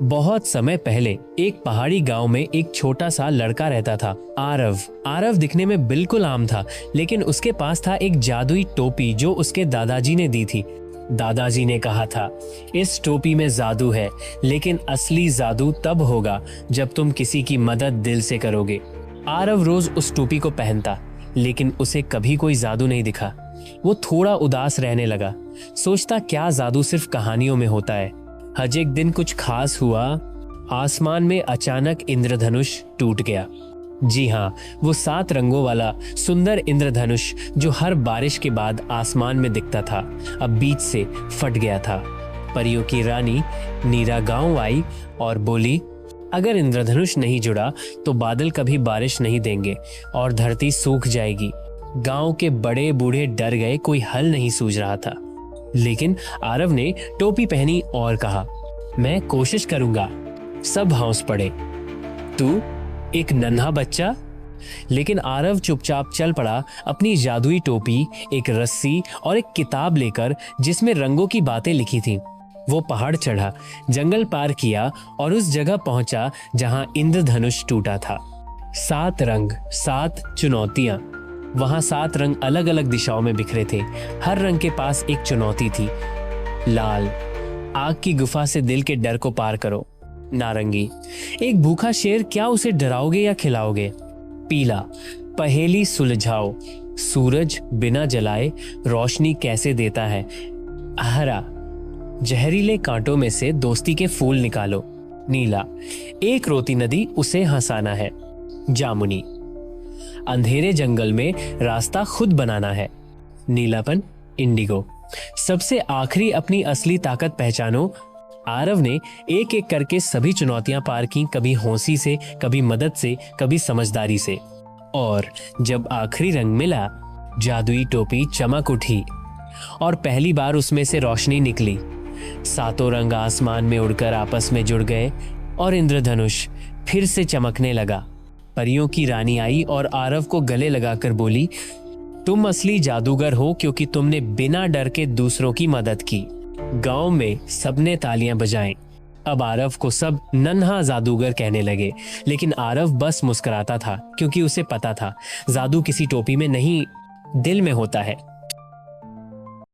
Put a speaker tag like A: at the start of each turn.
A: बहुत समय पहले एक पहाड़ी गांव में एक छोटा सा लड़का रहता था, आरव। आरव दिखने में बिल्कुल आम था, लेकिन उसके पास था एक जादुई टोपी जो उसके दादाजी ने दी थी। दादाजी ने कहा था, इस टोपी में जादू है, लेकिन असली जादू तब होगा जब तुम किसी की मदद दिल से करोगे। आरव रोज उस टोपी को पहनता, लेकिन उसे कभी कोई जादू नहीं दिखा। वो थोड़ा उदास रहने लगा, सोचता क्या जादू सिर्फ कहानियों में होता है। हज एक दिन कुछ खास हुआ। आसमान में अचानक इंद्रधनुष टूट गया। जी हाँ, वो 7 रंगों वाला सुंदर इंद्रधनुष जो हर बारिश के बाद आसमान में दिखता था, अब बीच से फट गया था। परियों की रानी नीरा गांव आई और बोली, अगर इंद्रधनुष नहीं जुड़ा तो बादल कभी बारिश नहीं देंगे और धरती सूख जाएगी। गांव के बड़े बूढ़े डर गए, कोई हल नहीं सूझ रहा था। लेकिन आरव ने टोपी पहनी और कहा, मैं कोशिश करूंगा। सब हौस पड़े। तू एक नन्हा बच्चा? लेकिन आरव चुपचाप चल पड़ा, अपनी जादुई टोपी, एक रस्सी और एक किताब लेकर जिसमें रंगों की बातें लिखी थीं। वो पहाड़ चढ़ा, जंगल पार किया और उस जगह पहुंचा जहां इंद्रधनुष टूटा था। 7 रंग, 7 चुनौतियां। वहां 7 रंग अलग अलग दिशाओं में बिखरे थे। हर रंग के पास एक चुनौती थी। लाल, आग की गुफा से दिल के डर को पार करो। नारंगी, एक भूखा शेर, क्या उसे डराओगे या खिलाओगे? पीला, पहेली सुलझाओ, सूरज बिना जलाए रोशनी कैसे देता है? हरा, जहरीले कांटों में से दोस्ती के फूल निकालो। नीला, एक रोती नदी, उसे हंसाना है। जामुनी, अंधेरे जंगल में रास्ता खुद बनाना है। नीलापन, इंडिगो, सबसे आखिरी अपनी असली ताकत पहचानो। आरव ने एक एक करके सभी चुनौतियां पार की, कभी हौंसी से, कभी मदद से, कभी समझदारी से। और जब आखिरी रंग मिला, जादुई टोपी चमक उठी और पहली बार उसमें से रोशनी निकली। 7 रंग आसमान में उड़कर आपस में जुड़ गए और इंद्रधनुष फिर से चमकने लगा। परियों की रानी आई और आरव को गले लगाकर बोली, तुम असली जादूगर हो क्योंकि तुमने बिना डर के दूसरों की मदद की। गांव में सबने तालियां बजाईं। अब आरव को सब नन्हा जादूगर कहने लगे, लेकिन आरव बस मुस्कुराता था क्योंकि उसे पता था जादू किसी टोपी में नहीं, दिल में होता है।